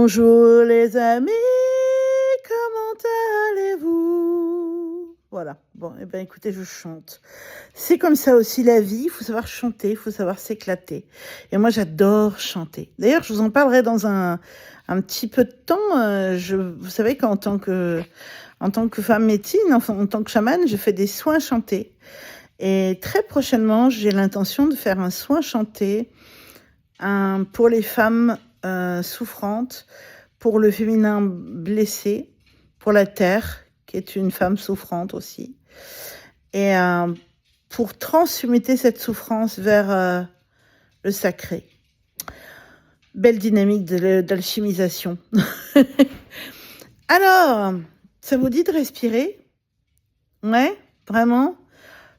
Bonjour les amis, comment allez-vous? Voilà, bon, eh ben écoutez, je chante. C'est comme ça aussi la vie, il faut savoir chanter, il faut savoir s'éclater. Et moi, j'adore chanter. D'ailleurs, je vous en parlerai dans un petit peu de temps. Vous savez en tant que femme médecine, enfin, en tant que chamane, je fais des soins chantés. Et très prochainement, j'ai l'intention de faire un soin chanté pour les femmes souffrantes, pour le féminin blessé, pour la terre, qui est une femme souffrante aussi, et pour transmuter cette souffrance vers le sacré. Belle dynamique d'alchimisation. Alors, ça vous dit de respirer? Ouais, vraiment?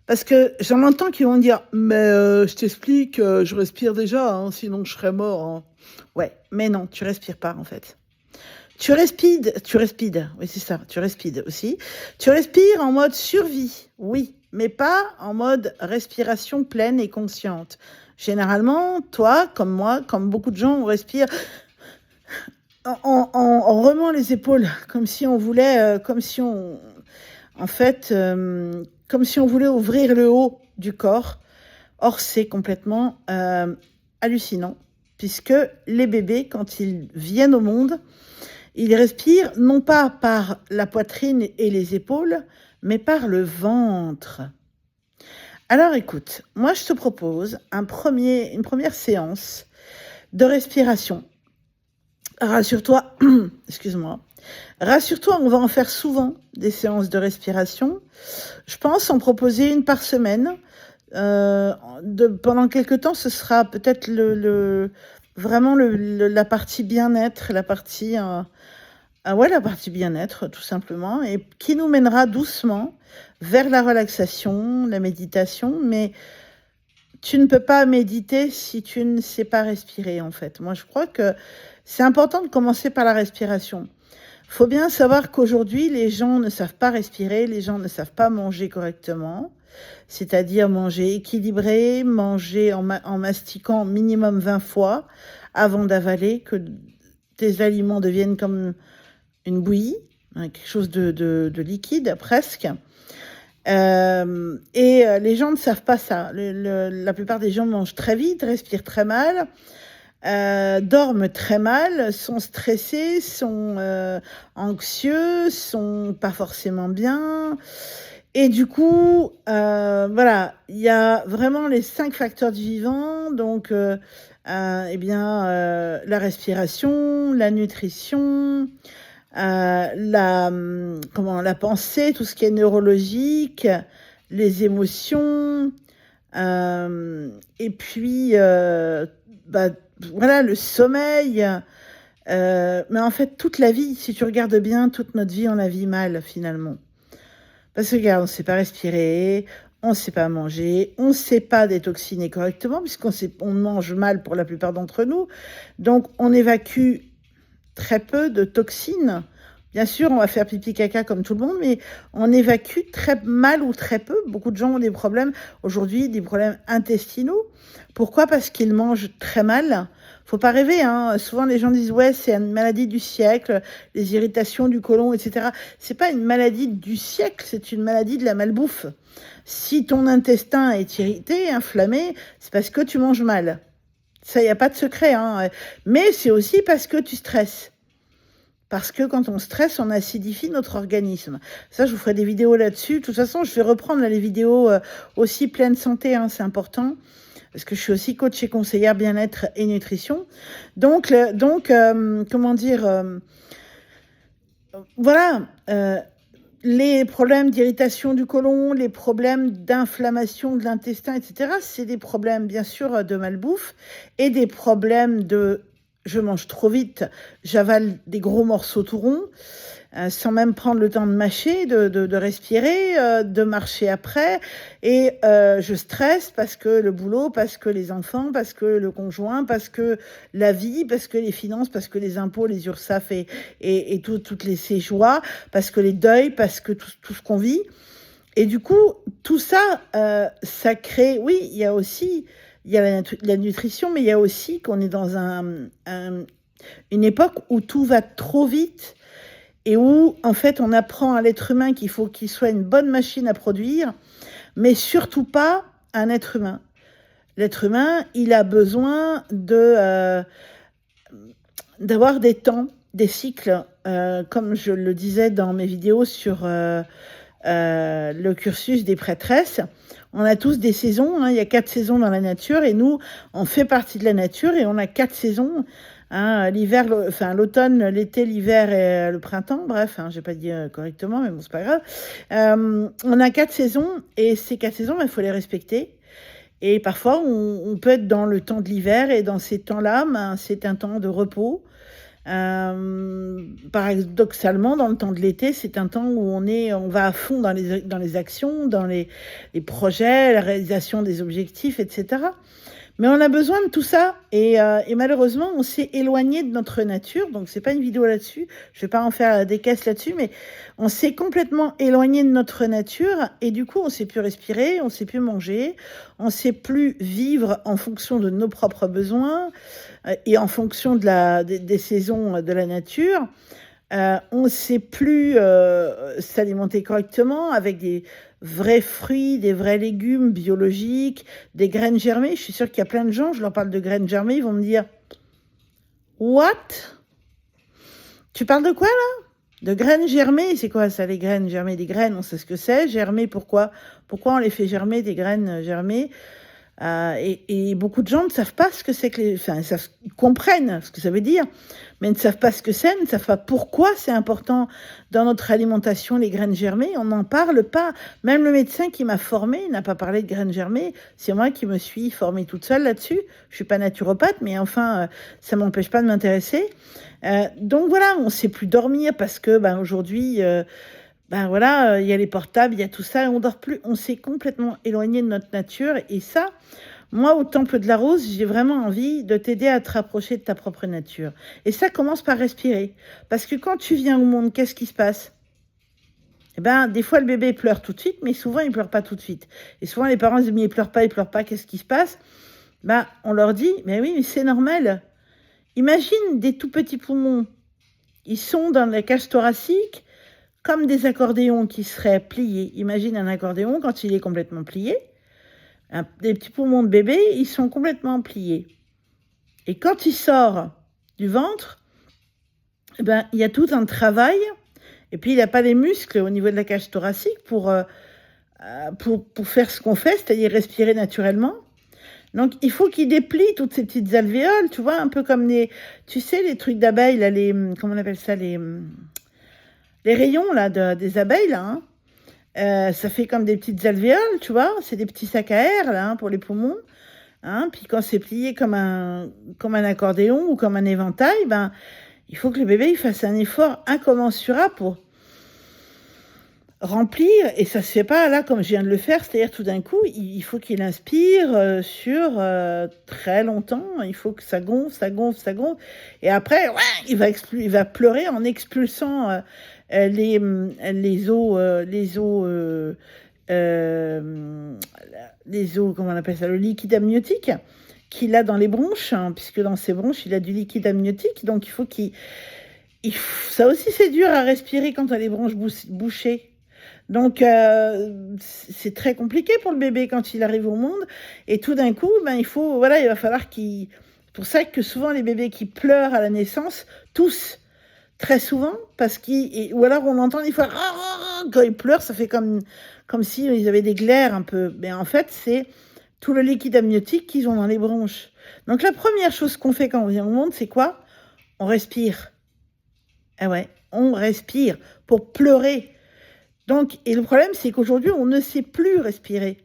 Parce que j'en entends qui vont dire « Mais je t'explique, je respire déjà, hein, sinon je serais mort. Hein. » Ouais, mais non, tu respires pas en fait. Tu respires, oui c'est ça, tu respires aussi. Tu respires en mode survie, oui, mais pas en mode respiration pleine et consciente. Généralement, toi, comme moi, comme beaucoup de gens, on respire en remuant les épaules, comme si on voulait, en fait, comme si on voulait ouvrir le haut du corps. Or, c'est complètement hallucinant, puisque les bébés, quand ils viennent au monde, ils respirent non pas par la poitrine et les épaules, mais par le ventre. Alors écoute, moi je te propose une première séance de respiration. Rassure-toi, excuse-moi. Rassure-toi, on va en faire souvent des séances de respiration. Je pense en proposer une par semaine. Pendant quelques temps, ce sera peut-être vraiment la partie bien-être, la partie bien-être, tout simplement, et qui nous mènera doucement vers la relaxation, la méditation. Mais tu ne peux pas méditer si tu ne sais pas respirer, en fait. Moi, je crois que c'est important de commencer par la respiration. Il faut bien savoir qu'aujourd'hui, les gens ne savent pas respirer, les gens ne savent pas manger correctement, c'est-à-dire manger équilibré, manger en mastiquant minimum 20 fois avant d'avaler, que tes aliments deviennent comme une bouillie, quelque chose de liquide presque. Les gens ne savent pas ça. La plupart des gens mangent très vite, respirent très mal, dorment très mal, sont stressés, sont anxieux, sont pas forcément bien. Et du coup, voilà, il y a vraiment les 5 facteurs du vivant. Donc, la respiration, la nutrition, la pensée, tout ce qui est neurologique, les émotions, et puis voilà, le sommeil. Mais en fait, toute la vie, si tu regardes bien, toute notre vie, on la vit mal finalement. Parce que regarde, on ne sait pas respirer, on ne sait pas manger, on ne sait pas détoxiner correctement, on mange mal pour la plupart d'entre nous. Donc, on évacue très peu de toxines. Bien sûr, on va faire pipi caca comme tout le monde, mais on évacue très mal ou très peu. Beaucoup de gens ont des problèmes aujourd'hui, des problèmes intestinaux. Pourquoi? Parce qu'ils mangent très mal. Faut pas rêver, hein. Souvent, les gens disent, ouais, c'est une maladie du siècle, les irritations du côlon, etc. C'est pas une maladie du siècle, c'est une maladie de la malbouffe. Si ton intestin est irrité, inflammé, c'est parce que tu manges mal. Ça, y a pas de secret, hein. Mais c'est aussi parce que tu stresses. Parce que quand on stresse, on acidifie notre organisme. Ça, je vous ferai des vidéos là-dessus. De toute façon, je vais reprendre les vidéos aussi pleine santé, hein, c'est important. Parce que je suis aussi coach et conseillère bien-être et nutrition. Donc voilà, les problèmes d'irritation du côlon, les problèmes d'inflammation de l'intestin, etc., c'est des problèmes, bien sûr, de malbouffe et des problèmes de je mange trop vite, j'avale des gros morceaux tout ronds, sans même prendre le temps de mâcher, de respirer, de marcher après. Et je stresse parce que le boulot, parce que les enfants, parce que le conjoint, parce que la vie, parce que les finances, parce que les impôts, les URSSAF et toutes ces joies, parce que les deuils, parce que tout ce qu'on vit. Et du coup, tout ça, ça crée... Oui, il y a la nutrition, mais il y a aussi qu'on est dans Une époque où tout va trop vite et où, en fait, on apprend à l'être humain qu'il faut qu'il soit une bonne machine à produire, mais surtout pas un être humain. L'être humain, il a besoin d'avoir des temps, des cycles, comme je le disais dans mes vidéos sur le cursus des prêtresses. On a tous des saisons, hein, il y a 4 saisons dans la nature, et nous, on fait partie de la nature, et on a 4 saisons, hein, l'hiver, l'automne, l'été, l'hiver et le printemps, bref, hein, j'ai pas dit correctement, mais bon, c'est pas grave. On a 4 saisons, et ces 4 saisons, il faut les respecter. Et parfois, on peut être dans le temps de l'hiver, et dans ces temps-là, c'est un temps de repos. Paradoxalement, dans le temps de l'été, c'est un temps où on va à fond dans les actions, dans les projets, la réalisation des objectifs, etc. Mais on a besoin de tout ça, et malheureusement, on s'est éloigné de notre nature. Donc, c'est pas une vidéo là-dessus. Je vais pas en faire des caisses là-dessus, mais on s'est complètement éloigné de notre nature, et du coup, on sait plus respirer, on sait plus manger, on sait plus vivre en fonction de nos propres besoins et en fonction des saisons de la nature. On ne sait plus s'alimenter correctement avec des vrais fruits, des vrais légumes biologiques, des graines germées. Je suis sûre qu'il y a plein de gens, je leur parle de graines germées, ils vont me dire « What ? Tu parles de quoi là ? De graines germées ? C'est quoi ça, les graines germées ? Des graines, on sait ce que c'est. Germer, pourquoi ? Pourquoi on les fait germer, des graines germées ? Et beaucoup de gens ne savent pas ce que c'est que ils comprennent ce que ça veut dire, mais ne savent pas ce que c'est, ne savent pas pourquoi c'est important dans notre alimentation, les graines germées. On n'en parle pas. Même le médecin qui m'a formée n'a pas parlé de graines germées. C'est moi qui me suis formée toute seule là-dessus. Je suis pas naturopathe, mais enfin, ça m'empêche pas de m'intéresser. Donc voilà, on sait plus dormir parce que aujourd'hui... voilà, il y a les portables, il y a tout ça, et on dort plus. On s'est complètement éloigné de notre nature. Et ça, moi, au Temple de la Rose, j'ai vraiment envie de t'aider à te rapprocher de ta propre nature. Et ça commence par respirer. Parce que quand tu viens au monde, qu'est-ce qui se passe ? Des fois, le bébé pleure tout de suite, mais souvent, il pleure pas tout de suite. Et souvent, les parents disent, mais il pleure pas, qu'est-ce qui se passe ? On leur dit, mais oui, mais c'est normal. Imagine des tout petits poumons. Ils sont dans la cage thoracique, comme des accordéons qui seraient pliés. Imagine un accordéon quand il est complètement plié. Des petits poumons de bébé, ils sont complètement pliés. Et quand il sort du ventre, il y a tout un travail. Et puis, il n'a pas les muscles au niveau de la cage thoracique pour faire ce qu'on fait, c'est-à-dire respirer naturellement. Donc, il faut qu'il déplie toutes ces petites alvéoles, tu vois, un peu comme les trucs d'abeilles, là, comment on appelle ça, les rayons là des abeilles là, hein. Ça fait comme des petites alvéoles, tu vois, c'est des petits sacs à air là, hein, pour les poumons, hein. Puis quand c'est plié comme un accordéon ou comme un éventail, il faut que le bébé il fasse un effort incommensurable pour remplir, et ça se fait pas là comme je viens de le faire, c'est-à-dire tout d'un coup il faut qu'il inspire sur très longtemps, il faut que ça gonfle, et après il va pleurer en expulsant les eaux, comment on appelle ça, le liquide amniotique qu'il a dans les bronches, hein, puisque dans ses bronches il a du liquide amniotique, donc il faut ça aussi c'est dur à respirer quand on a les bronches bouchées. Donc, c'est très compliqué pour le bébé quand il arrive au monde. Et tout d'un coup, il va falloir c'est pour ça que souvent les bébés qui pleurent à la naissance toussent très souvent, ou alors on entend des fois quand ils pleurent, ça fait comme si ils avaient des glaires un peu. Mais en fait, c'est tout le liquide amniotique qu'ils ont dans les bronches. Donc, la première chose qu'on fait quand on vient au monde, c'est quoi ? On respire. Ah ouais, on respire pour pleurer. Donc, et le problème, c'est qu'aujourd'hui, on ne sait plus respirer.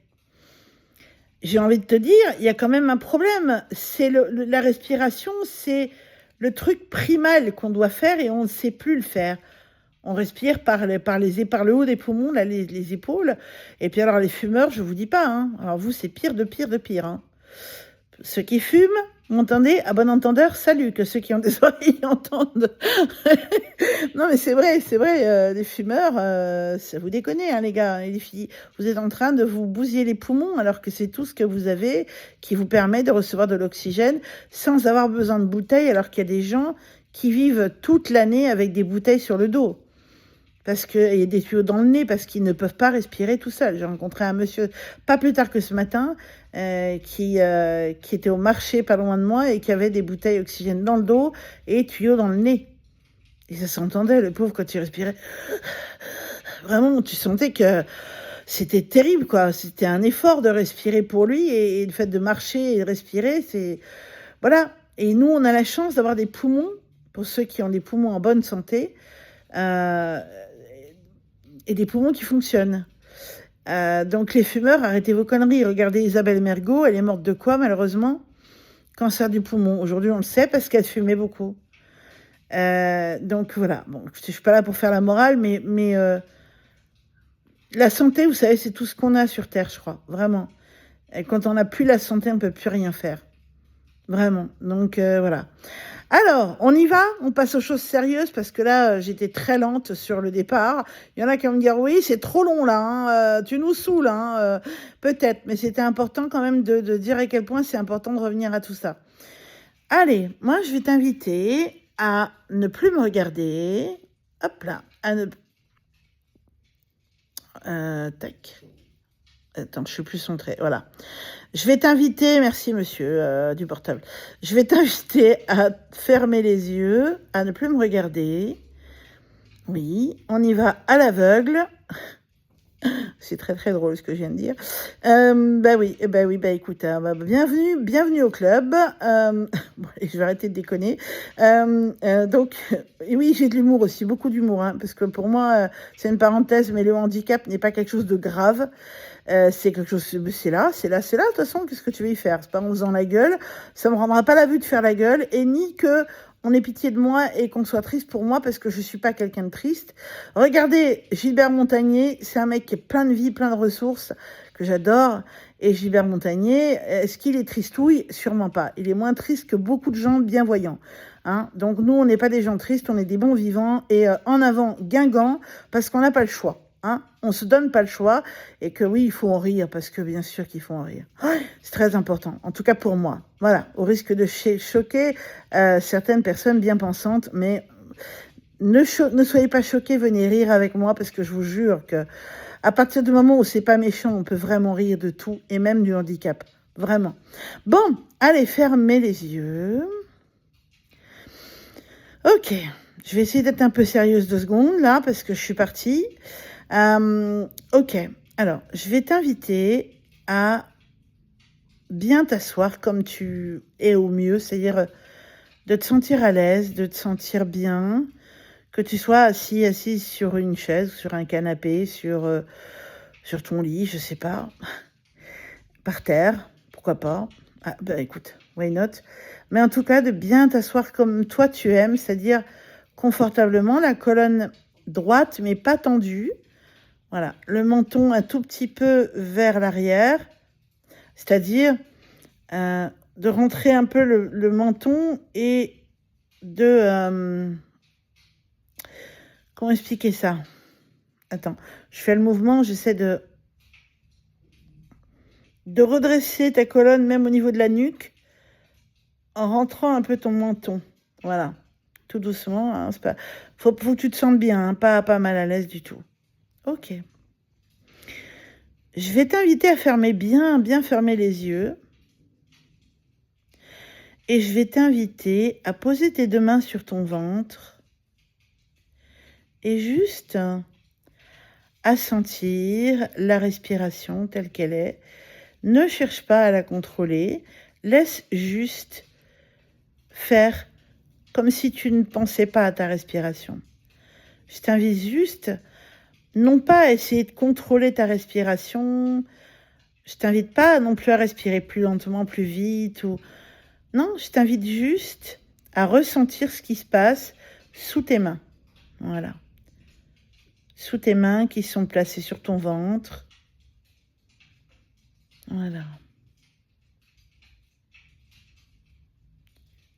J'ai envie de te dire, il y a quand même un problème. C'est la respiration, c'est le truc primal qu'on doit faire et on ne sait plus le faire. On respire par le haut des poumons, là, les épaules. Et puis alors, les fumeurs, je vous dis pas, hein. Alors vous, c'est pire de pire. Hein. Ceux qui fument, Vous m'entendez? À bon entendeur, salut, que ceux qui ont des oreilles entendent. Non, mais c'est vrai, les fumeurs, ça vous déconnez, hein, les gars et les filles. Vous êtes en train de vous bousiller les poumons alors que c'est tout ce que vous avez qui vous permet de recevoir de l'oxygène sans avoir besoin de bouteilles, alors qu'il y a des gens qui vivent toute l'année avec des bouteilles sur le dos. Parce qu'il y a des tuyaux dans le nez, parce qu'ils ne peuvent pas respirer tout seuls. J'ai rencontré un monsieur, pas plus tard que ce matin, qui était au marché pas loin de moi et qui avait des bouteilles oxygène dans le dos et tuyaux dans le nez. Et ça s'entendait, le pauvre, quand il respirait. Vraiment, tu sentais que c'était terrible, quoi. C'était un effort de respirer pour lui et le fait de marcher et de respirer, c'est... Voilà. Et nous, on a la chance d'avoir des poumons, pour ceux qui ont des poumons en bonne santé, euh, et des poumons qui fonctionnent. Donc les fumeurs, arrêtez vos conneries. Regardez Isabelle Mergo, elle est morte de quoi, malheureusement? Cancer du poumon. Aujourd'hui, on le sait parce qu'elle fumait beaucoup. Donc voilà, bon, je suis pas là pour faire la morale, mais la santé, vous savez, c'est tout ce qu'on a sur Terre, je crois, vraiment. Et quand on n'a plus la santé, on peut plus rien faire. Vraiment. Donc voilà. Alors, on y va? On passe aux choses sérieuses parce que là, j'étais très lente sur le départ. Il y en a qui vont me dire, oui, c'est trop long là, hein, tu nous saoules, hein, peut-être. Mais c'était important quand même de dire à quel point c'est important de revenir à tout ça. Allez, moi, je vais t'inviter à ne plus me regarder. Hop là. Tac. Attends, je suis plus centrée. Voilà. Je vais t'inviter, merci monsieur du portable, je vais t'inviter à fermer les yeux, à ne plus me regarder. Oui, on y va à l'aveugle. C'est très très drôle ce que je viens de dire. Écoute, bienvenue au club. Bon, je vais arrêter de déconner. Oui, j'ai de l'humour aussi, beaucoup d'humour, hein, parce que pour moi, c'est une parenthèse, mais le handicap n'est pas quelque chose de grave. C'est quelque chose, c'est là, de toute façon, qu'est-ce que tu veux y faire? C'est pas en faisant la gueule, ça me rendra pas la vue de faire la gueule, et ni que on ait pitié de moi et qu'on soit triste pour moi parce que je suis pas quelqu'un de triste. Regardez, Gilbert Montagnier, c'est un mec qui est plein de vie, plein de ressources, que j'adore, et Gilbert Montagnier, est-ce qu'il est tristouille? Sûrement pas. Il est moins triste que beaucoup de gens bienvoyants. Hein. Donc nous, on n'est pas des gens tristes, on est des bons vivants, et en avant, Guingamp, parce qu'on n'a pas le choix. Hein, on se donne pas le choix et que oui, il faut en rire parce que bien sûr qu'il faut en rire. C'est très important, en tout cas pour moi. Voilà, au risque de choquer certaines personnes bien pensantes, mais ne soyez pas choqués, venez rire avec moi parce que je vous jure que à partir du moment où c'est pas méchant, on peut vraiment rire de tout et même du handicap. Vraiment. Bon, allez, fermez les yeux. Ok, je vais essayer d'être un peu sérieuse 2 secondes là parce que je suis partie. Ok, alors je vais t'inviter à bien t'asseoir comme tu es au mieux, c'est-à-dire de te sentir à l'aise, de te sentir bien, que tu sois assise sur une chaise, sur un canapé, sur ton lit, je sais pas, par terre, pourquoi pas. Ah, bah écoute, why not? Mais en tout cas, de bien t'asseoir comme toi tu aimes, c'est-à-dire confortablement, la colonne droite mais pas tendue. Voilà, le menton un tout petit peu vers l'arrière, c'est-à-dire de rentrer un peu le menton et de... comment expliquer ça? Attends, je fais le mouvement, j'essaie de redresser ta colonne même au niveau de la nuque en rentrant un peu ton menton. Voilà, tout doucement. Hein, c'est pas... faut que tu te sentes bien, hein, pas mal à l'aise du tout. Ok. Je vais t'inviter à fermer bien fermer les yeux. Et je vais t'inviter à poser tes 2 mains sur ton ventre. Et juste à sentir la respiration telle qu'elle est. Ne cherche pas à la contrôler. Laisse juste faire comme si tu ne pensais pas à ta respiration. Je t'invite juste, non pas à essayer de contrôler ta respiration. Je t'invite pas non plus à respirer plus lentement, plus vite. Non, je t'invite juste à ressentir ce qui se passe sous tes mains. Voilà. Sous tes mains qui sont placées sur ton ventre. Voilà.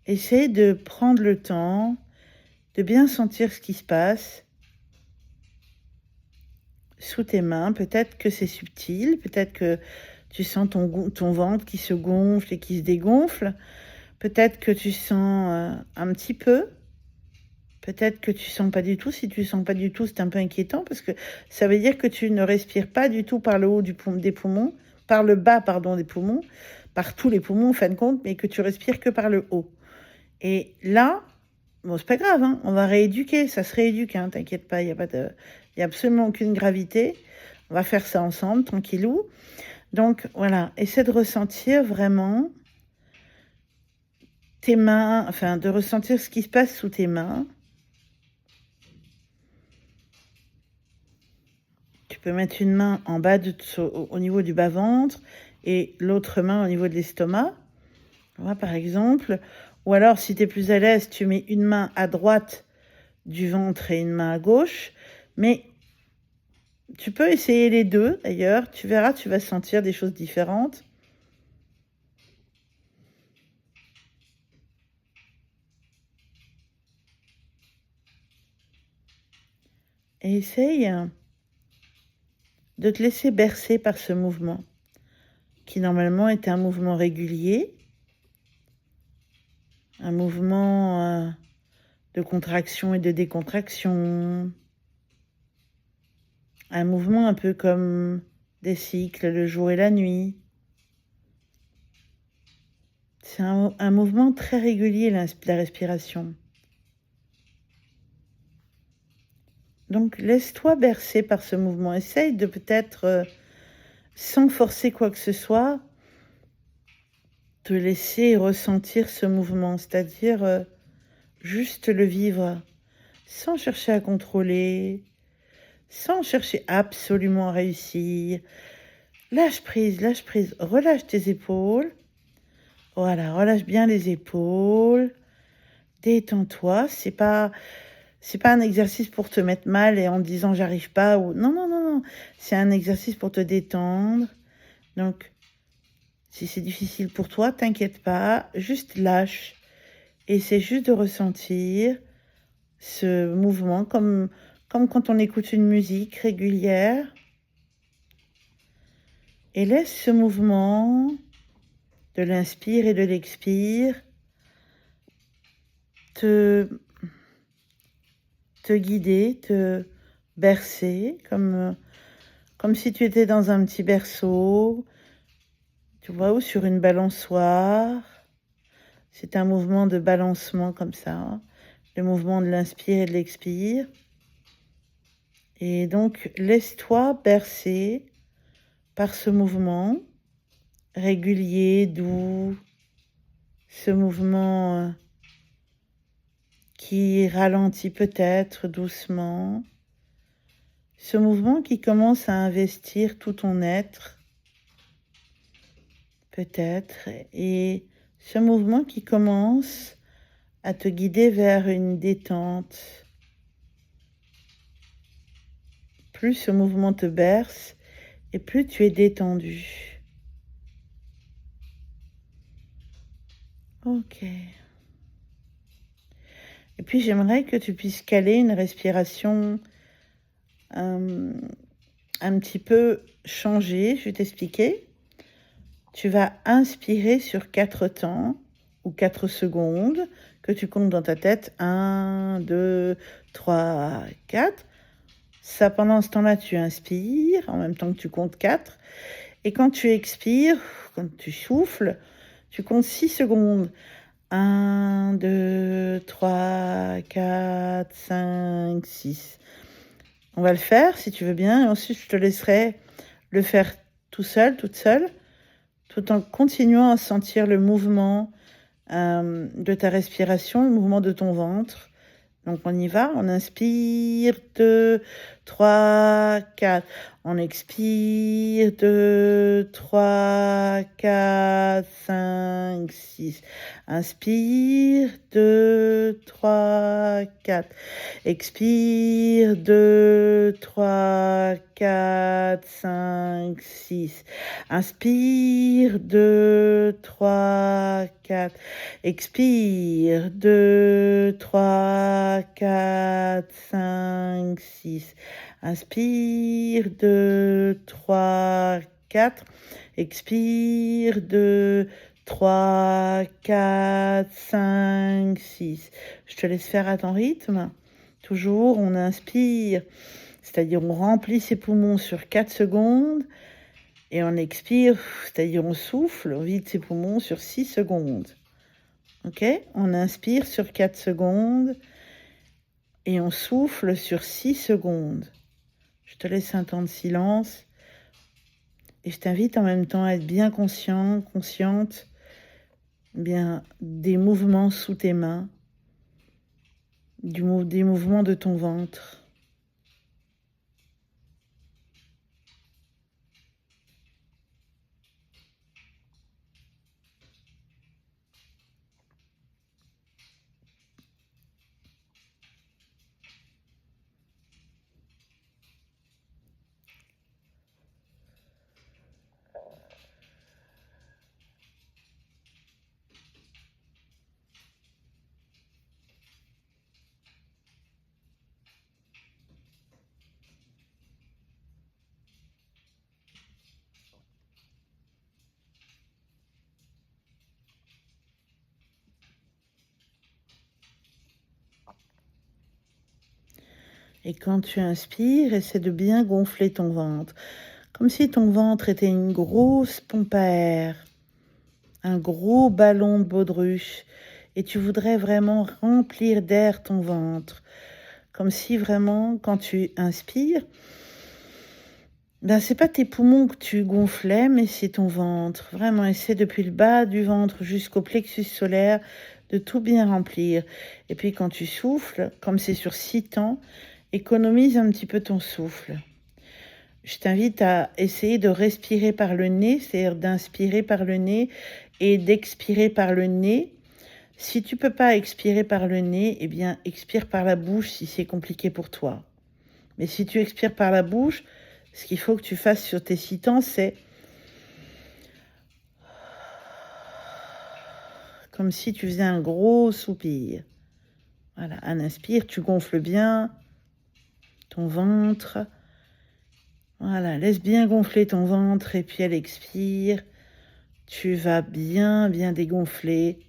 essaye de prendre le temps de bien sentir ce qui se passe sous tes mains. Peut-être que c'est subtil, peut-être que tu sens ton ventre qui se gonfle et qui se dégonfle. Peut-être que tu sens un petit peu. Peut-être que tu sens pas du tout. Si tu sens pas du tout, c'est un peu inquiétant parce que ça veut dire que tu ne respires pas du tout par le haut des poumons, par le bas, pardon, des poumons, par tous les poumons en fin de compte, mais que tu respires que par le haut. Et là, bon, c'est pas grave, hein, on va rééduquer, ça se rééduque, hein, t'inquiète pas, il y a absolument aucune gravité. On va faire ça ensemble, tranquillou. Donc voilà, essaie de ressentir vraiment tes mains, enfin de ressentir ce qui se passe sous tes mains. Tu peux mettre une main en bas au niveau du bas-ventre et l'autre main au niveau de l'estomac, voilà, par exemple. Ou alors, si tu es plus à l'aise, tu mets une main à droite du ventre et une main à gauche. Mais tu peux essayer les deux, d'ailleurs. Tu verras, tu vas sentir des choses différentes. Et essaye de te laisser bercer par ce mouvement, qui normalement est un mouvement régulier, un mouvement de contraction et de décontraction, un mouvement un peu comme des cycles, le jour et la nuit. C'est un mouvement très régulier, la respiration. Donc, laisse-toi bercer par ce mouvement. Essaye de peut-être, sans forcer quoi que ce soit, te laisser ressentir ce mouvement, c'est-à-dire juste le vivre, sans chercher à contrôler, sans chercher absolument à réussir. Lâche prise, relâche tes épaules. Voilà, relâche bien les épaules. Détends-toi, c'est pas un exercice pour te mettre mal et en te disant j'arrive pas ou non, non, non, non. C'est un exercice pour te détendre. Donc, si c'est difficile pour toi, t'inquiète pas, juste lâche. Et c'est juste de ressentir ce mouvement comme quand on écoute une musique régulière. Et laisse ce mouvement de l'inspire et de l'expire te guider, te bercer, comme si tu étais dans un petit berceau, tu vois, ou sur une balançoire. C'est un mouvement de balancement comme ça, le mouvement de l'inspire et de l'expire. Et donc, laisse-toi bercer par ce mouvement régulier, doux, ce mouvement qui ralentit peut-être doucement, ce mouvement qui commence à investir tout ton être, peut-être, et ce mouvement qui commence à te guider vers une détente. Plus ce mouvement te berce, et plus tu es détendu. Ok. Et puis j'aimerais que tu puisses caler une respiration un petit peu changée. Je vais t'expliquer. Tu vas inspirer sur 4 temps ou 4 secondes que tu comptes dans ta tête. 1, 2, 3, 4. Ça, pendant ce temps-là, tu inspires en même temps que tu comptes 4. Et quand tu expires, quand tu souffles, tu comptes 6 secondes. 1, 2, 3, 4, 5, 6. On va le faire si tu veux bien. Et ensuite, je te laisserai le faire tout seul, toute seule, tout en continuant à sentir le mouvement de ta respiration, le mouvement de ton ventre. Donc on y va, on inspire 2, 3, 4. On expire, 2, 3, 4, 5, 6. Inspire, 2, 3, 4. Expire, 2, 3, 4, 5, 6. Inspire, 2, 3, 4. Expire, 2, 3, 4, 5, 6. Inspire, 2, 3, 4. Expire, 2, 3, 4, 5, 6. Je te laisse faire à ton rythme. Toujours, on inspire, c'est-à-dire on remplit ses poumons sur 4 secondes. Et on expire, c'est-à-dire on souffle, on vide ses poumons sur 6 secondes. Ok? On inspire sur 4 secondes et on souffle sur 6 secondes. Je te laisse un temps de silence et je t'invite en même temps à être bien conscient, consciente, bien des mouvements sous tes mains, des mouvements de ton ventre. Et quand tu inspires, essaie de bien gonfler ton ventre, comme si ton ventre était une grosse pompe à air, un gros ballon de baudruche, et tu voudrais vraiment remplir d'air ton ventre, comme si vraiment, quand tu inspires, ben c'est pas tes poumons que tu gonflais, mais c'est ton ventre. Vraiment, essaie depuis le bas du ventre jusqu'au plexus solaire de tout bien remplir. Et puis quand tu souffles, comme c'est sur 6 temps, économise un petit peu ton souffle. Je t'invite à essayer de respirer par le nez, c'est-à-dire d'inspirer par le nez et d'expirer par le nez. Si tu peux pas expirer par le nez, eh bien expire par la bouche si c'est compliqué pour toi. Mais si tu expires par la bouche, ce qu'il faut que tu fasses sur tes 6 temps, c'est comme si tu faisais un gros soupir. Voilà, un inspire, tu gonfles bien ton ventre. Voilà, laisse bien gonfler ton ventre et puis elle expire. Tu vas bien, bien dégonfler.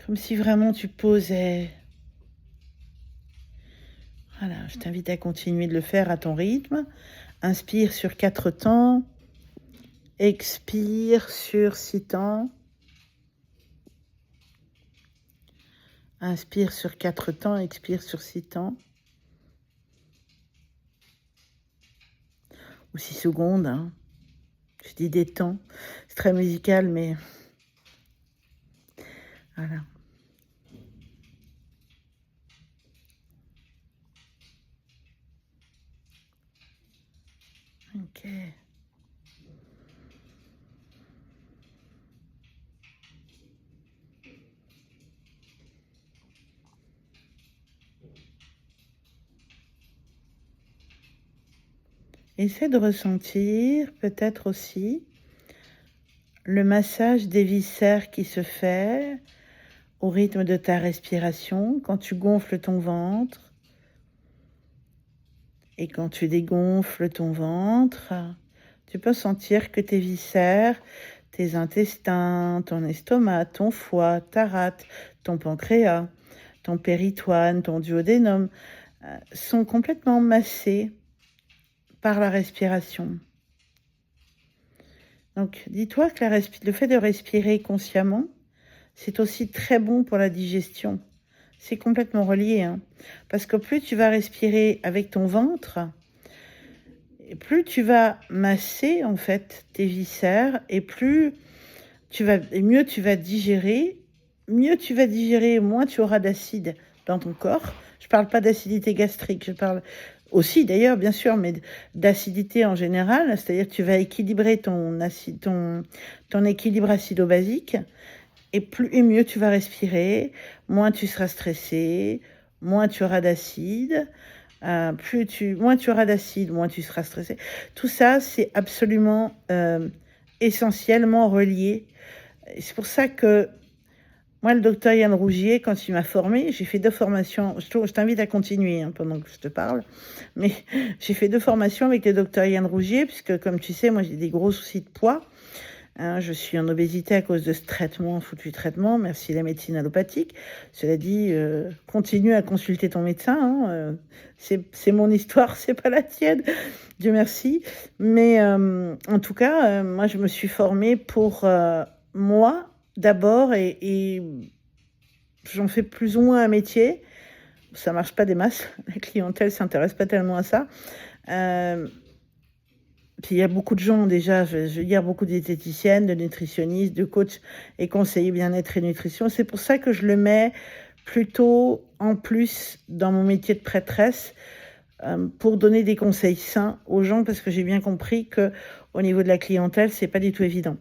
Comme si vraiment tu posais. Voilà, je t'invite à continuer de le faire à ton rythme. Inspire sur 4 temps. Expire sur 6 temps. Inspire sur 4 temps, expire sur 6 temps. Ou 6 secondes, hein. Je dis des temps. C'est très musical, mais voilà. Ok. Essaie de ressentir peut-être aussi le massage des viscères qui se fait au rythme de ta respiration quand tu gonfles ton ventre et quand tu dégonfles ton ventre. Tu peux sentir que tes viscères, tes intestins, ton estomac, ton foie, ta rate, ton pancréas, ton péritoine, ton duodénum sont complètement massés par la respiration. Donc, dis-toi que le fait de respirer consciemment, c'est aussi très bon pour la digestion. C'est complètement relié, hein. Parce que plus tu vas respirer avec ton ventre, et plus tu vas masser en fait tes viscères, et mieux tu vas digérer, moins tu auras d'acide dans ton corps. Je parle pas d'acidité gastrique, je parle Aussi d'ailleurs, bien sûr, mais d'acidité en général, c'est-à-dire que tu vas équilibrer ton équilibre acido-basique, et plus et mieux tu vas respirer, moins tu seras stressé, moins tu auras d'acide, moins tu auras d'acide, moins tu seras stressé. Tout ça, c'est absolument essentiellement relié. Et c'est pour ça que moi, le docteur Yann Rougier, quand il m'a formé, j'ai fait 2 formations. Je t'invite à continuer hein, pendant que je te parle. Mais j'ai fait 2 formations avec le docteur Yann Rougier, puisque comme tu sais, moi j'ai des gros soucis de poids. Hein, je suis en obésité à cause de ce traitement, foutu traitement, merci la médecine allopathique. Cela dit, continue à consulter ton médecin. Hein, c'est mon histoire, c'est pas la tienne, Dieu merci. Mais en tout cas, moi je me suis formée pour moi d'abord et j'en fais plus ou moins un métier. Ça marche pas des masses, la clientèle s'intéresse pas tellement à ça. Puis il y a beaucoup de gens déjà, je veux dire beaucoup de diététiciennes, de nutritionnistes, de coachs et conseillers bien-être et nutrition. C'est pour ça que je le mets plutôt en plus dans mon métier de prêtresse pour donner des conseils sains aux gens parce que j'ai bien compris que au niveau de la clientèle, c'est pas du tout évident.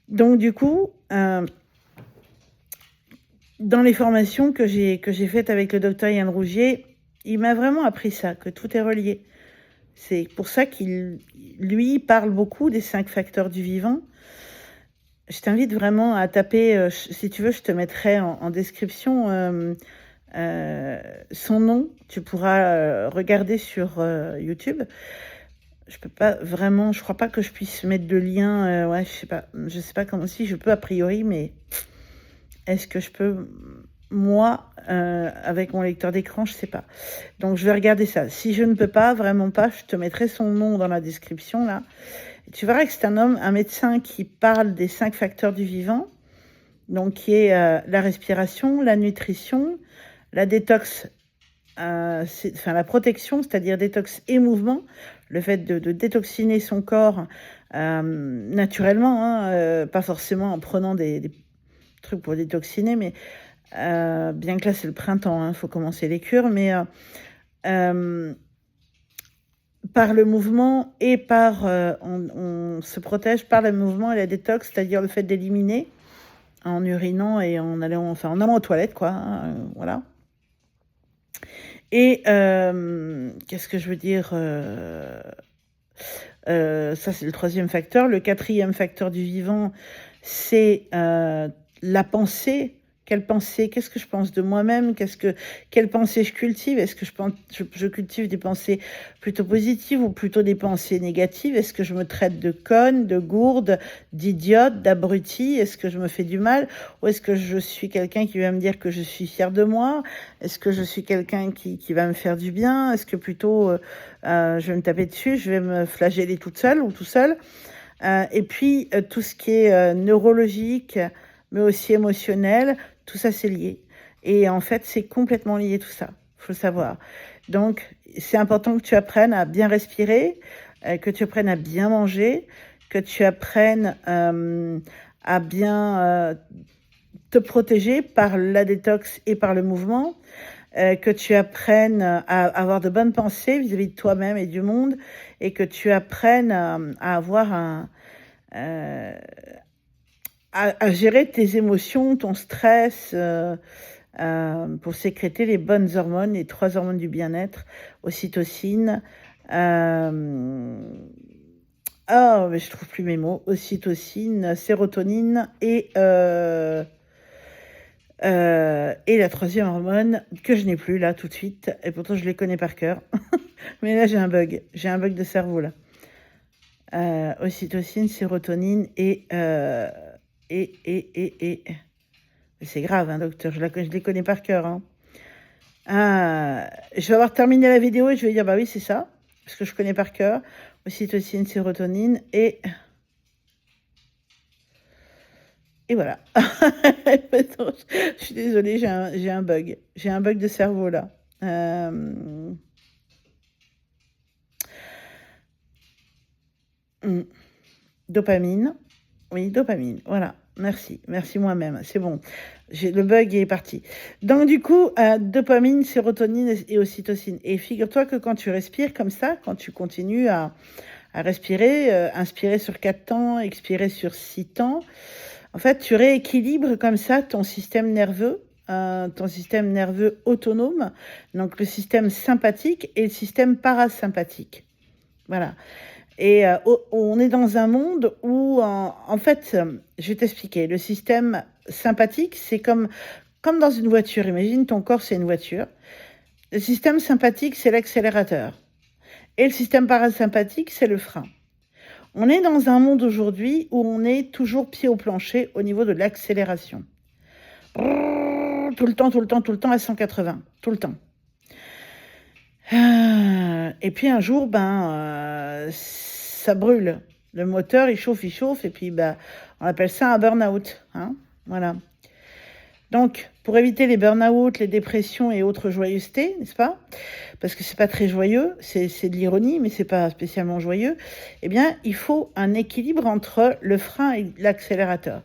Donc du coup, dans les formations que j'ai faites avec le docteur Yann Rougier, il m'a vraiment appris ça, que tout est relié. C'est pour ça qu'il, lui, parle beaucoup des 5 facteurs du vivant. Je t'invite vraiment à taper, si tu veux, je te mettrai en description son nom. Tu pourras regarder sur YouTube. Je peux pas vraiment, je crois pas que je puisse mettre de lien. Ouais, je sais pas comment, si je peux a priori, mais est-ce que je peux, moi, avec mon lecteur d'écran, je sais pas. Donc je vais regarder ça. Si je ne peux pas, vraiment pas, je te mettrai son nom dans la description là. Et tu verras que c'est un médecin qui parle des 5 facteurs du vivant, donc qui est la respiration, la nutrition, la détox, la protection, c'est-à-dire détox et mouvement, le fait de détoxiner son corps naturellement, hein, pas forcément en prenant des trucs pour détoxiner, mais bien que là c'est le printemps, hein, faut commencer les cures, mais par le mouvement et par on se protège par le mouvement et la détox, c'est-à-dire le fait d'éliminer en urinant et en allant aux toilettes, quoi. Hein, voilà. Et qu'est-ce que je veux dire ça, c'est le 3e facteur. Le 4e facteur du vivant, c'est la pensée. Quelle pensée? Qu'est-ce que je pense de moi-même? Quelle pensée je cultive? Est-ce que je cultive des pensées plutôt positives ou plutôt des pensées négatives? Est-ce que je me traite de conne, de gourde, d'idiote, d'abruti? Est-ce que je me fais du mal? Ou est-ce que je suis quelqu'un qui va me dire que je suis fière de moi? Est-ce que je suis quelqu'un qui va me faire du bien? Est-ce que plutôt je vais me taper dessus, je vais me flageller toute seule ou tout seul? Et puis tout ce qui est neurologique, mais aussi émotionnel, tout ça c'est lié. Et en fait, c'est complètement lié tout ça, faut le savoir. Donc, c'est important que tu apprennes à bien respirer, que tu apprennes à bien manger, que tu apprennes à bien te protéger par la détox et par le mouvement, que tu apprennes à avoir de bonnes pensées vis-à-vis de toi-même et du monde, et que tu apprennes à avoir à gérer tes émotions, ton stress, pour sécréter les bonnes hormones, les 3 hormones du bien-être, ocytocine, mais je trouve plus mes mots, ocytocine, sérotonine et la 3e hormone que je n'ai plus là tout de suite, et pourtant je les connais par cœur. Mais là j'ai un bug de cerveau là. Ocytocine, sérotonine et c'est grave, hein, docteur, je les connais par cœur. Hein. Je vais avoir terminé la vidéo et je vais dire, bah oui, c'est ça, parce que je connais par cœur. Ocytocine, sérotonine et voilà. Attends, je suis désolée, j'ai un bug. J'ai un bug de cerveau là. Dopamine. Oui, dopamine, voilà. Merci moi-même, c'est bon. Le bug est parti. Donc du coup, dopamine, sérotonine et ocytocine. Et figure-toi que quand tu respires comme ça, quand tu continues à respirer, inspirer sur 4 temps, expirer sur 6 temps, en fait, tu rééquilibres comme ça ton système nerveux autonome, donc le système sympathique et le système parasympathique. Voilà. Et on est dans un monde où, en fait, je vais t'expliquer, le système sympathique, c'est comme dans une voiture. Imagine, ton corps, c'est une voiture. Le système sympathique, c'est l'accélérateur. Et le système parasympathique, c'est le frein. On est dans un monde aujourd'hui où on est toujours pied au plancher au niveau de l'accélération. Tout le temps à 180. Tout le temps. Et puis un jour, ça brûle. Le moteur, il chauffe, et puis on appelle ça un burn-out. Hein, voilà. Donc, pour éviter les burn-out, les dépressions et autres joyeusetés, n'est-ce pas? Parce que c'est pas très joyeux, c'est de l'ironie, mais c'est pas spécialement joyeux. Eh bien, il faut un équilibre entre le frein et l'accélérateur.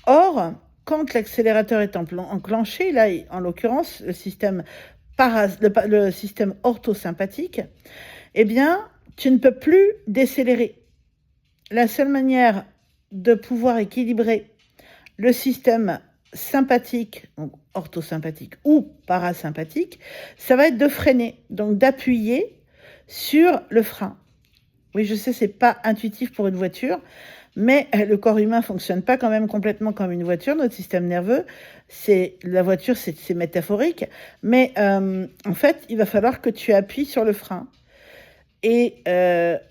Or, quand l'accélérateur est enclenché, là, en l'occurrence, le système orthosympathique, eh bien, tu ne peux plus décélérer. La seule manière de pouvoir équilibrer le système sympathique, donc orthosympathique ou parasympathique, ça va être de freiner, donc d'appuyer sur le frein. Oui, je sais, c'est pas intuitif pour une voiture, mais le corps humain fonctionne pas quand même complètement comme une voiture. Notre système nerveux, la voiture, c'est métaphorique, mais en fait, il va falloir que tu appuies sur le frein. Et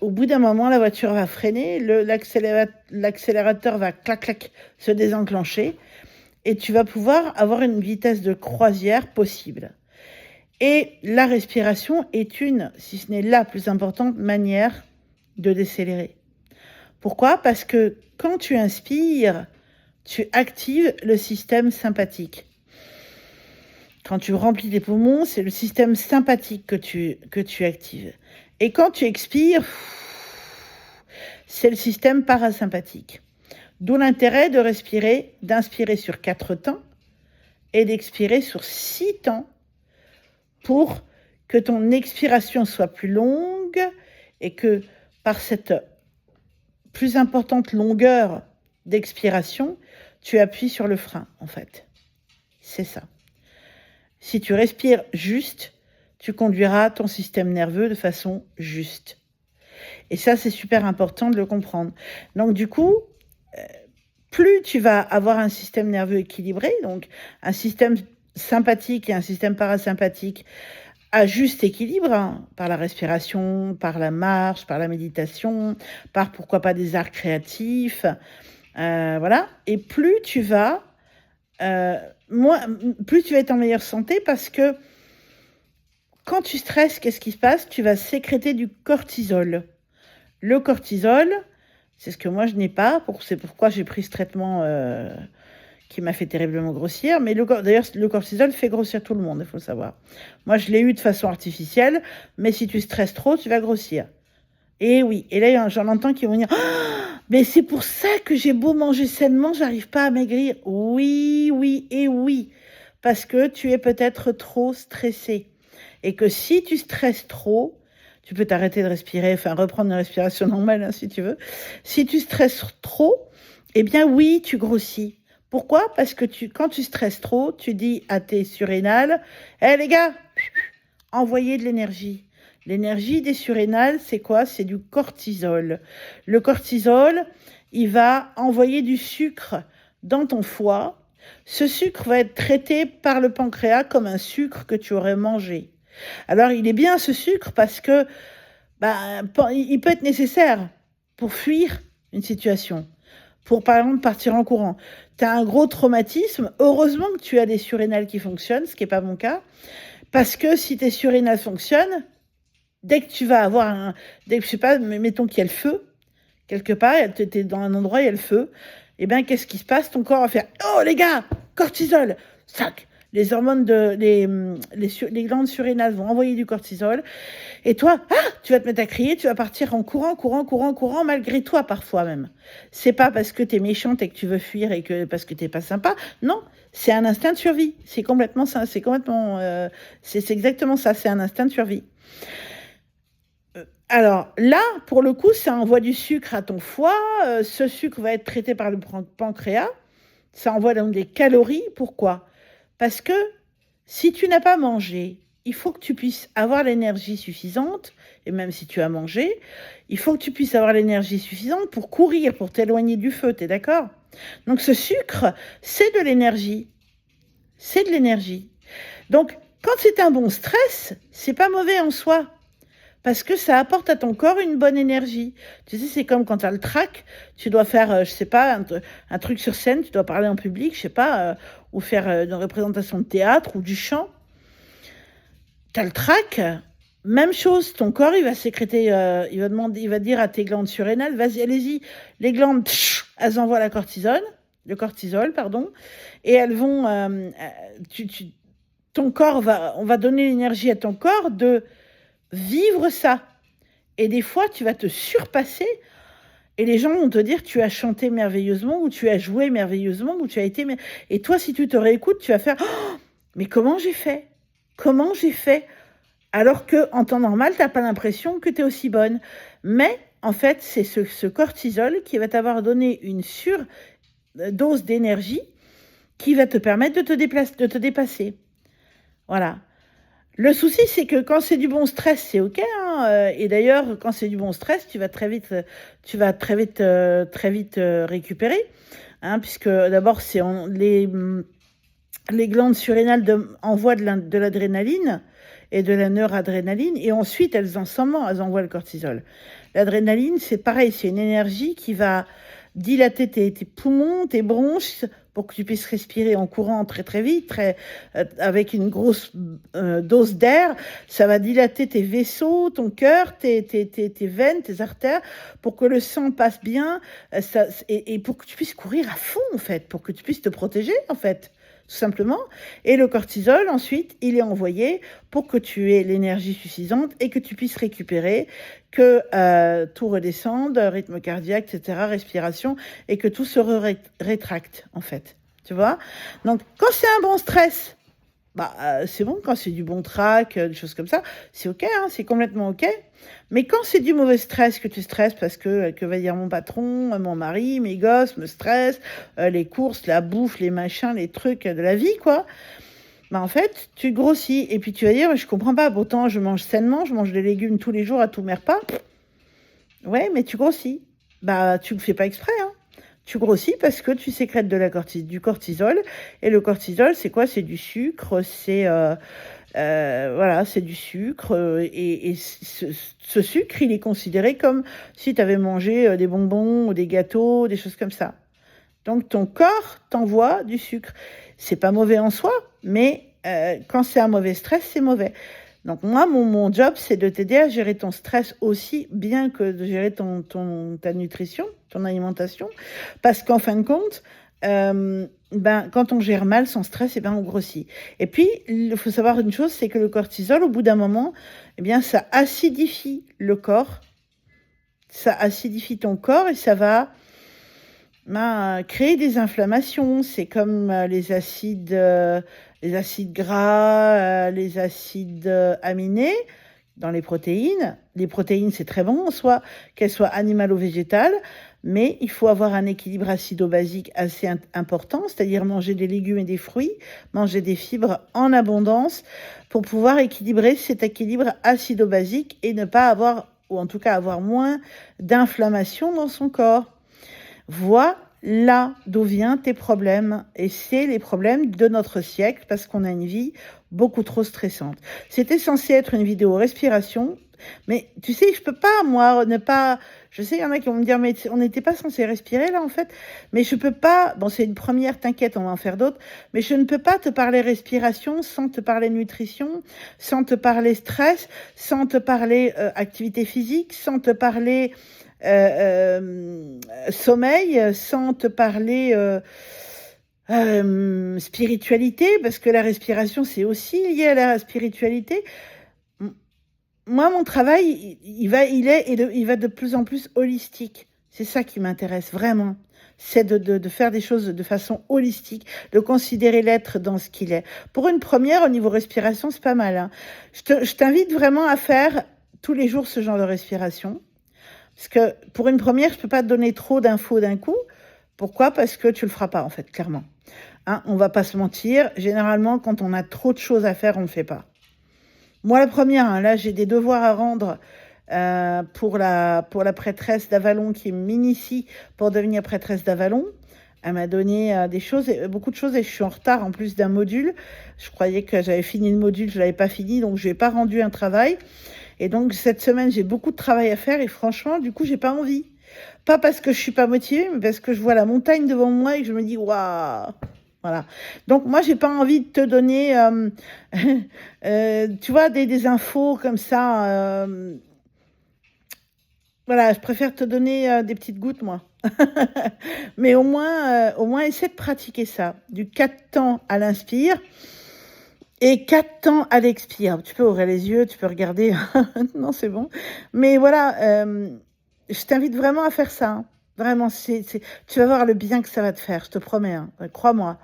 au bout d'un moment, la voiture va freiner, l'accélérateur va clac se désenclencher, et tu vas pouvoir avoir une vitesse de croisière possible. Et la respiration est une, si ce n'est la plus importante manière de décélérer. Pourquoi? Parce que quand tu inspires, tu actives le système sympathique. Quand tu remplis tes poumons, c'est le système sympathique que tu actives. Et quand tu expires, c'est le système parasympathique. D'où l'intérêt de respirer, d'inspirer sur 4 temps et d'expirer sur 6 temps pour que ton expiration soit plus longue et que par cette plus importante longueur d'expiration, tu appuies sur le frein, en fait. C'est ça. Si tu respires juste, tu conduiras ton système nerveux de façon juste. Et ça, c'est super important de le comprendre. Donc, du coup, plus tu vas avoir un système nerveux équilibré, donc un système sympathique et un système parasympathique à juste équilibre, hein, par la respiration, par la marche, par la méditation, par pourquoi pas des arts créatifs, voilà. Et plus tu vas être en meilleure santé, parce que quand tu stresses, qu'est-ce qui se passe? Tu vas sécréter du cortisol. Le cortisol, c'est ce que moi je n'ai pas, c'est pourquoi j'ai pris ce traitement qui m'a fait terriblement grossir. Mais d'ailleurs, le cortisol fait grossir tout le monde, il faut le savoir. Moi, je l'ai eu de façon artificielle, mais si tu stresses trop, tu vas grossir. Et oui, et là, j'en entends qui vont dire « mais c'est pour ça que j'ai beau manger sainement, j'arrive pas à maigrir. » Oui, parce que tu es peut-être trop stressé. Et que si tu stresses trop, tu peux t'arrêter de respirer, reprendre une respiration normale, hein, si tu veux. Si tu stresses trop, eh bien oui, tu grossis. Pourquoi? Parce que quand tu stresses trop, tu dis à tes surrénales, « Hé les gars, envoyez de l'énergie. » L'énergie des surrénales, c'est quoi? C'est du cortisol. Le cortisol, il va envoyer du sucre dans ton foie. Ce sucre va être traité par le pancréas comme un sucre que tu aurais mangé. Alors, il est bien ce sucre parce que il peut être nécessaire pour fuir une situation. Pour, par exemple, partir en courant. Tu as un gros traumatisme. Heureusement que tu as des surrénales qui fonctionnent, ce qui n'est pas mon cas. Parce que si tes surrénales fonctionnent, dès que tu vas avoir je sais pas, mettons qu'il y a le feu, quelque part, tu es dans un endroit, il y a le feu, et bien, qu'est-ce qui se passe? Ton corps va faire « Oh, les gars, cortisol !» Sac. les hormones les glandes surrénales vont envoyer du cortisol. Et toi, tu vas te mettre à crier, tu vas partir en courant, malgré toi parfois même. C'est pas parce que t'es méchante et que tu veux fuir et que parce que t'es pas sympa. Non, c'est un instinct de survie. C'est complètement ça. C'est exactement ça. C'est un instinct de survie. Alors là, pour le coup, ça envoie du sucre à ton foie. Ce sucre va être traité par le pancréas. Ça envoie donc des calories. Pourquoi? Parce que si tu n'as pas mangé, il faut que tu puisses avoir l'énergie suffisante. Et même si tu as mangé, il faut que tu puisses avoir l'énergie suffisante pour courir, pour t'éloigner du feu. T'es d'accord? Donc ce sucre, c'est de l'énergie. C'est de l'énergie. Donc quand c'est un bon stress, c'est pas mauvais en soi. Parce que ça apporte à ton corps une bonne énergie. Tu sais, c'est comme quand tu as le trac, tu dois faire, je sais pas, un truc sur scène, tu dois parler en public, je sais pas, ou faire une représentation de théâtre ou du chant. Tu as le trac, même chose, ton corps, il va sécréter, il va dire à tes glandes surrénales, vas-y, allez-y, les glandes, elles envoient le cortisol, pardon, et elles vont, ton corps on va donner l'énergie à ton corps de vivre ça. Et des fois, tu vas te surpasser et les gens vont te dire tu as chanté merveilleusement ou tu as joué merveilleusement ou tu as été... Et toi, si tu te réécoutes, tu vas faire mais comment j'ai fait? Comment j'ai fait? Alors qu'en temps normal, tu n'as pas l'impression que tu es aussi bonne. Mais en fait, c'est ce cortisol qui va t'avoir donné une surdose d'énergie qui va te permettre de te dépasser. Voilà. Le souci, c'est que quand c'est du bon stress, c'est ok. Et d'ailleurs, quand c'est du bon stress, tu vas très vite récupérer, puisque d'abord, les glandes surrénales envoient de l'adrénaline et de la noradrénaline, et ensuite elles envoient le cortisol. L'adrénaline, c'est pareil, c'est une énergie qui va dilater tes poumons, tes bronches, pour que tu puisses respirer en courant très très vite, avec une grosse dose d'air. Ça va dilater tes vaisseaux, ton cœur, tes veines, tes artères, pour que le sang passe bien, et pour que tu puisses courir à fond, en fait, pour que tu puisses te protéger, en fait, tout simplement. Et le cortisol, ensuite, il est envoyé pour que tu aies l'énergie suffisante et que tu puisses récupérer, que tout redescende, rythme cardiaque, etc., respiration, et que tout se rétracte, en fait. Tu vois? Donc, quand c'est un bon stress, c'est bon. Quand c'est du bon trac, des choses comme ça, c'est ok, c'est complètement ok. Mais quand c'est du mauvais stress, que tu stresses parce que va dire mon patron, mon mari, mes gosses me stressent, les courses, la bouffe, les machins, les trucs de la vie, quoi. En fait, tu grossis. Et puis tu vas dire, je comprends pas, pourtant je mange sainement, je mange des légumes tous les jours à tous mes repas. Ouais, mais tu grossis. Tu le fais pas exprès, Tu grossis parce que tu sécrètes du cortisol. Et le cortisol, c'est quoi? C'est du sucre, c'est du sucre. Et ce sucre, il est considéré comme si tu avais mangé des bonbons ou des gâteaux, des choses comme ça. Donc ton corps t'envoie du sucre. C'est pas mauvais en soi, mais quand c'est un mauvais stress, c'est mauvais. Donc moi, mon job, c'est de t'aider à gérer ton stress aussi bien que de gérer ta nutrition, ton alimentation. Parce qu'en fin de compte, quand on gère mal son stress, on grossit. Et puis, il faut savoir une chose, c'est que le cortisol, au bout d'un moment, ça acidifie le corps. Ça acidifie ton corps et ça va créer des inflammations. C'est comme les acides gras, les acides aminés dans les protéines. Les protéines, c'est très bon en soi, qu'elles soient animales ou végétales, mais il faut avoir un équilibre acido-basique assez important, c'est-à-dire manger des légumes et des fruits, manger des fibres en abondance pour pouvoir équilibrer cet équilibre acido-basique et ne pas avoir, ou en tout cas avoir moins d'inflammation dans son corps. Voilà d'où viennent tes problèmes. Et c'est les problèmes de notre siècle parce qu'on a une vie beaucoup trop stressante. C'était censé être une vidéo respiration, mais tu sais, je peux pas, moi, ne pas... Je sais, il y en a qui vont me dire, mais on n'était pas censé respirer là, en fait. Mais je peux pas... Bon, c'est une première, t'inquiète, on va en faire d'autres. Mais je ne peux pas te parler respiration sans te parler nutrition, sans te parler stress, sans te parler activité physique, sans te parler... sommeil, sans te parler Spiritualité, parce que la respiration, c'est aussi lié à la spiritualité. M Moi, mon travail, il va de plus en plus holistique. C'est ça qui m'intéresse vraiment. C'est de faire des choses de façon holistique, de considérer l'être dans ce qu'il est. Pour une première, au niveau respiration, c'est pas mal, hein. Je t'invite vraiment à faire tous les jours ce genre de respiration. Parce que pour une première, je peux pas te donner trop d'infos d'un coup. Pourquoi? Parce que tu le feras pas, en fait, clairement. Hein, on va pas se mentir. Généralement, quand on a trop de choses à faire, on le fait pas. Moi, la première, hein, là, j'ai des devoirs à rendre pour la prêtresse d'Avalon qui m'initie pour devenir prêtresse d'Avalon. Elle m'a donné des choses, beaucoup de choses, et je suis en retard en plus d'un module. Je croyais que j'avais fini le module, je l'avais pas fini, donc je n'ai pas rendu un travail. Et donc cette semaine, j'ai beaucoup de travail à faire, et franchement, du coup, j'ai pas envie. Pas parce que je suis pas motivée, mais parce que je vois la montagne devant moi et que je me dis waouh. Voilà. Donc moi, j'ai pas envie de te donner, tu vois, des infos comme ça. Voilà, je préfère te donner des petites gouttes, moi. Mais au moins, essaie de pratiquer ça. Du 4 temps à l'inspire et 4 temps à l'expire. Tu peux ouvrir les yeux, tu peux regarder. Non, c'est bon. Mais voilà, je t'invite vraiment à faire ça, hein. Vraiment, tu vas voir le bien que ça va te faire, je te promets, hein. Crois-moi.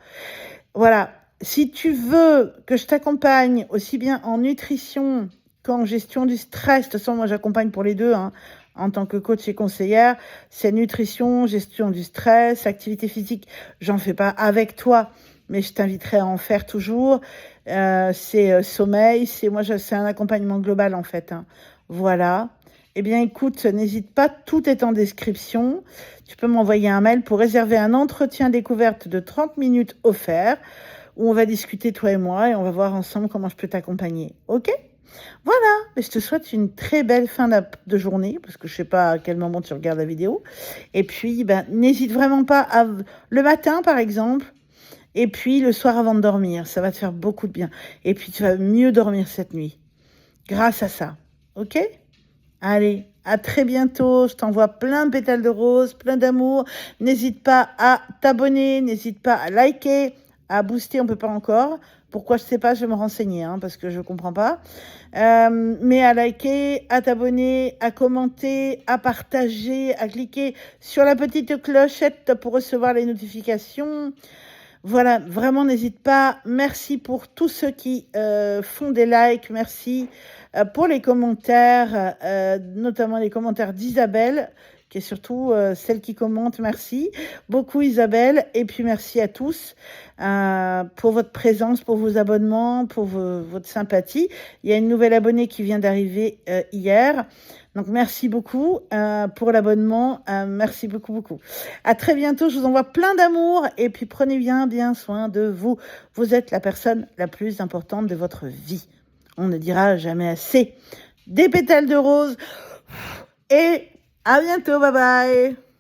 Voilà. Si tu veux que je t'accompagne aussi bien en nutrition qu'en gestion du stress, de toute façon, moi j'accompagne pour les deux, hein, en tant que coach et conseillère, c'est nutrition, gestion du stress, activité physique, j'en fais pas avec toi, mais je t'inviterai à en faire toujours. C'est sommeil, c'est un accompagnement global en fait, hein. Voilà. Eh bien, écoute, n'hésite pas, tout est en description. Tu peux m'envoyer un mail pour réserver un entretien découverte de 30 minutes offert où on va discuter, toi et moi, et on va voir ensemble comment je peux t'accompagner. OK? Voilà, mais je te souhaite une très belle fin de journée, parce que je sais pas à quel moment tu regardes la vidéo. Et puis, ben, n'hésite vraiment pas le matin, par exemple, et puis le soir avant de dormir. Ça va te faire beaucoup de bien. Et puis, tu vas mieux dormir cette nuit, grâce à ça. OK? Allez, à très bientôt. Je t'envoie plein de pétales de rose, plein d'amour. N'hésite pas à t'abonner, n'hésite pas à liker, à booster, on peut pas encore. Pourquoi, je sais pas, je vais me renseigner, hein, parce que je comprends pas. Mais à liker, à t'abonner, à commenter, à partager, à cliquer sur la petite clochette pour recevoir les notifications. Voilà, vraiment, n'hésite pas. Merci pour tous ceux qui font des likes. Merci pour les commentaires, notamment les commentaires d'Isabelle, qui est surtout celle qui commente. Merci beaucoup, Isabelle. Et puis, merci à tous pour votre présence, pour vos abonnements, pour votre sympathie. Il y a une nouvelle abonnée qui vient d'arriver hier. Donc, merci beaucoup pour l'abonnement. Merci beaucoup, beaucoup. À très bientôt. Je vous envoie plein d'amour. Et puis, prenez bien soin de vous. Vous êtes la personne la plus importante de votre vie. On ne dira jamais assez. Des pétales de rose. Et à bientôt. Bye bye.